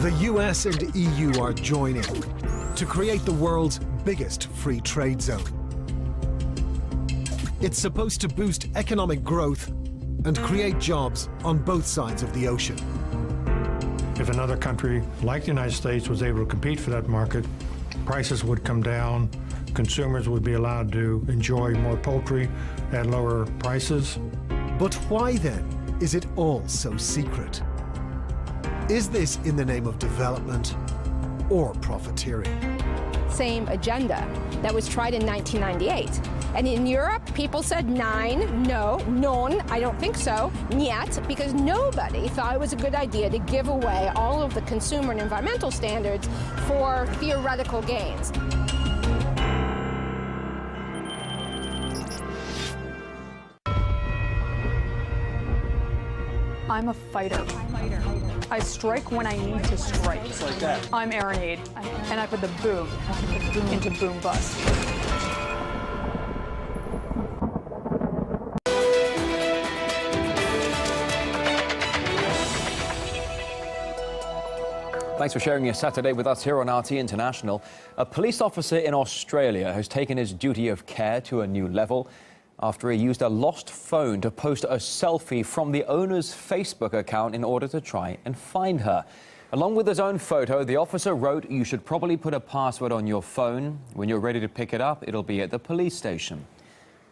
The US and EU are joining to create the world's biggest free trade zone. It's supposed to boost economic growth and create jobs on both sides of the ocean. If another country like the United States was able to compete for that market, prices would come down, consumers would be allowed to enjoy more poultry at lower prices. But why then is it all so secret? Is this in the name of development or profiteering? Same agenda that was tried in 1998. And in Europe, people said nein, no, non, I don't think so, niet, because nobody thought it was a good idea to give away all of the consumer and environmental standards for theoretical gains. I'm a fighter. I strike when I need to strike. Just like that. I'm Aaron Aid, and I put the boom into boom bust. Thanks for sharing your Saturday with us here on RT International. A police officer in Australia has taken his duty of care to a new level after he used a lost phone to post a selfie from the owner's Facebook account in order to try and find her. Along with his own photo, the officer wrote, "You should probably put a password on your phone. When you're ready to pick it up, it'll be at the police station."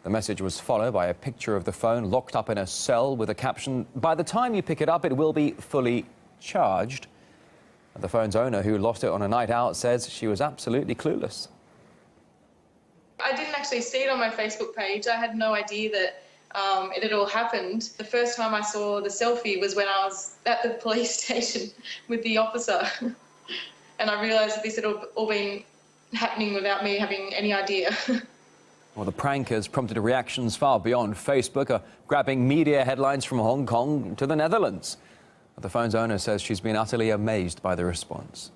The message was followed by a picture of the phone locked up in a cell with a caption, "By the time you pick it up, it will be fully charged." The phone's owner, who lost it on a night out, says she was absolutely clueless. I didn't actually see it on my Facebook page. I had no idea that it had all happened. The first time I saw the selfie was when I was at the police station with the officer. And I realised that this had all been happening without me having any idea. Well, the prank has prompted reactions far beyond Facebook, grabbing media headlines from Hong Kong to the Netherlands. The phone's owner says she's been utterly amazed by the response.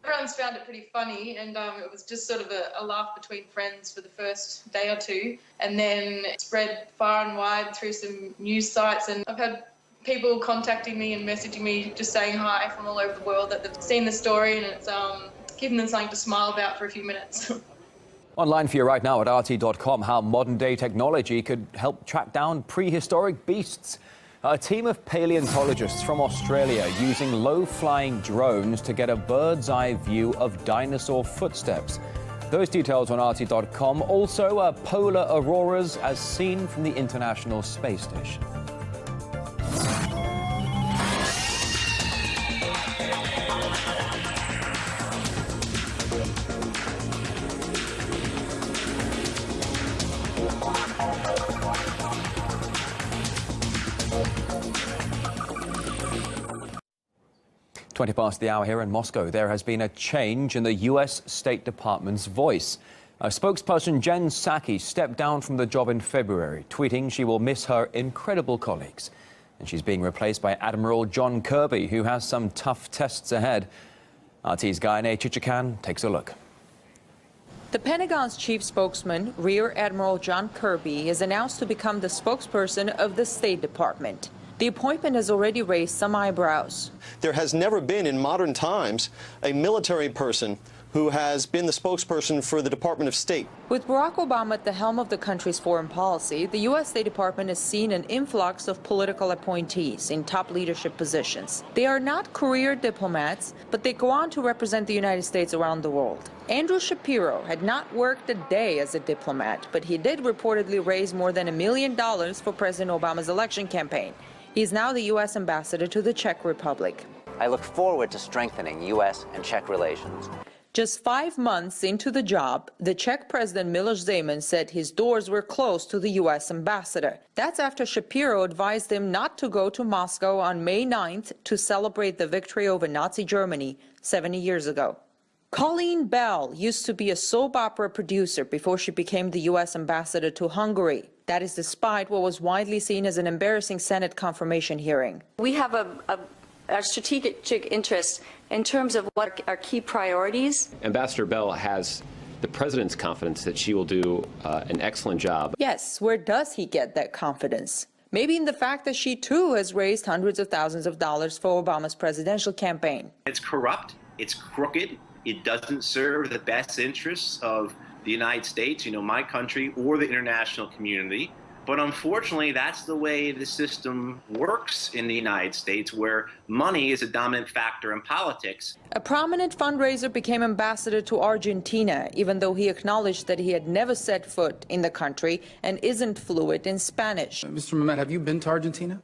Everyone's found it pretty funny, and it was just sort of a laugh between friends for the first day or two, and then it spread far and wide through some news sites, and I've had people contacting me and messaging me just saying hi from all over the world that they've seen the story, and it's given them something to smile about for a few minutes. Online for you right now at RT.com, how modern-day technology could help track down prehistoric beasts. A team of paleontologists from Australia using low-flying drones to get a bird's-eye view of dinosaur footsteps. Those details on RT.com. Also, polar auroras as seen from the International Space Station. Twenty past the hour here in Moscow. There has been a change in the U.S. State Department's voice. Spokesperson Jen Psaki stepped down from the job in February, tweeting she will miss her incredible colleagues. And she's being replaced by Admiral John Kirby, who has some tough tests ahead. RT's Gayane Chichikan takes a look. The Pentagon's chief spokesman, Rear Admiral John Kirby, is announced to become the spokesperson of the State Department. The appointment has already raised some eyebrows. There has never been in modern times a military person who has been the spokesperson for the Department of State. With Barack Obama at the helm of the country's foreign policy, the U.S. State Department has seen an influx of political appointees in top leadership positions. They are not career diplomats, but they go on to represent the United States around the world. Andrew Shapiro had not worked a day as a diplomat, but he did reportedly raise more than $1 million for President Obama's election campaign. He is now the U.S. ambassador to the Czech Republic. I look forward to strengthening U.S. and Czech relations. Just 5 months into the job, the Czech President Miloš Zeman said his doors were closed to the U.S. ambassador. That's after Shapiro advised him not to go to Moscow on May 9th to celebrate the victory over Nazi Germany 70 years ago. Colleen Bell used to be a soap opera producer before she became the U.S. ambassador to Hungary. That is despite what was widely seen as an embarrassing Senate confirmation hearing. We have a strategic interest in terms of what are key priorities. Ambassador Bell has the president's confidence that she will do an excellent job. Yes, where does he get that confidence? Maybe in the fact that she too has raised hundreds of thousands of dollars for Obama's presidential campaign. It's corrupt, it's crooked, it doesn't serve the best interests of the United States, my country, or the international community. But unfortunately, that's the way the system works in the United States, where money is a dominant factor in politics. A prominent fundraiser became ambassador to Argentina, even though he acknowledged that he had never set foot in the country and isn't fluent in Spanish. Mr. Mehmet, have you been to Argentina?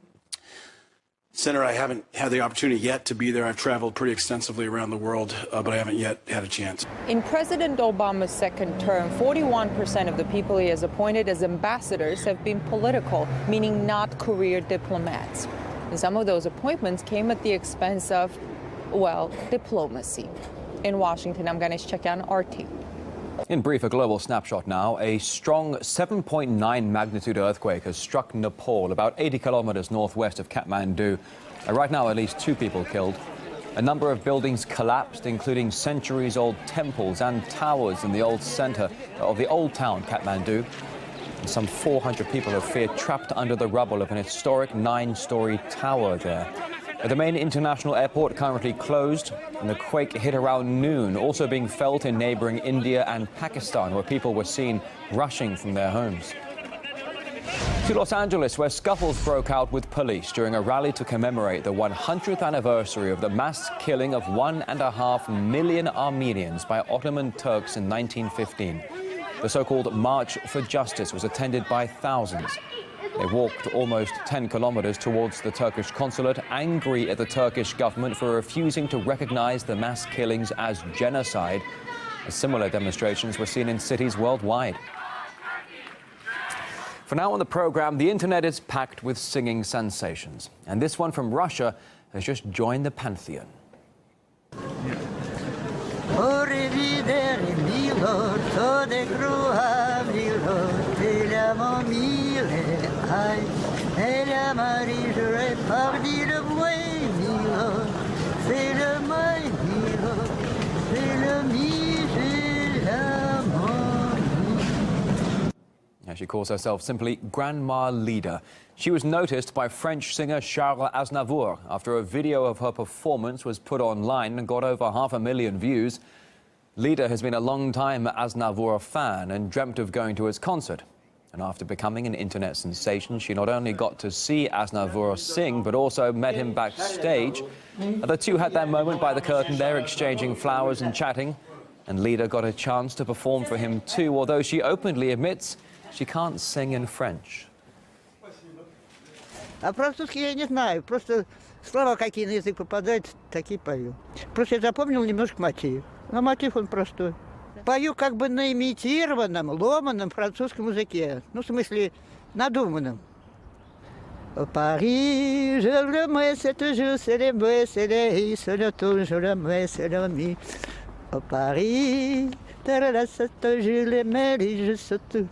Senator, I haven't had the opportunity yet to be there. I've traveled pretty extensively around the world, but I haven't yet had a chance. In President Obama's second term, 41% of the people he has appointed as ambassadors have been political, meaning not career diplomats. And some of those appointments came at the expense of, well, diplomacy. In Washington, I'm Ganesh Chakyan, RT. In brief, a global snapshot now. A strong 7.9 magnitude earthquake has struck Nepal, about 80 kilometers northwest of Kathmandu. Right now, at least 2 people killed. A number of buildings collapsed, including centuries-old temples and towers in the old center of the old town, Kathmandu. And some 400 people are feared trapped under the rubble of an historic 9-story tower there. The main international airport currently closed, and the quake hit around noon, also being felt in neighboring India and Pakistan, where people were seen rushing from their homes. To Los Angeles, where scuffles broke out with police during a rally to commemorate the 100th anniversary of the mass killing of 1.5 million Armenians by Ottoman Turks in 1915. The so-called March for Justice was attended by thousands. They walked almost 10 kilometers towards the Turkish consulate, angry at the Turkish government for refusing to recognize the mass killings as genocide. Similar demonstrations were seen in cities worldwide. For now on the program, the internet is packed with singing sensations. And this one from Russia has just joined the pantheon. She calls herself simply Grandma Leader. She was noticed by French singer Charles Aznavour after a video of her performance was put online and got over 500,000 views. Leader has been a long-time Aznavour fan and dreamt of going to his concert. And after becoming an internet sensation, she not only got to see Aznavour sing, but also met him backstage. The two had their moment by the curtain there, exchanging flowers and chatting. And Leader got a chance to perform for him too, although she openly admits she can't sing in French. А французский я не знаю, просто слова какие на язык попадают, такие пою. Просто я запомнил немножко мотив. Но мотив он простой. Пою как бы на имитированном, ломаном французском языке. Ну, в смысле, надуманном. Paris, je le mets, c'est toujours, c'est les bouets, c'est les his, c'est le tout, je le mets, c'est le mi. Paris, c'est toujours les mêles, je sais tout.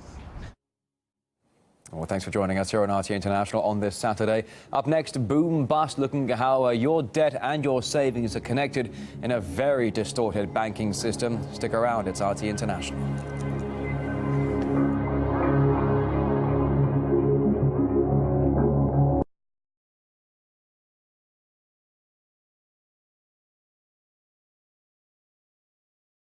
Well, thanks for joining us here on RT International on this Saturday. Up next, boom bust, looking at how your debt and your savings are connected in a very distorted banking system. Stick around, it's RT International.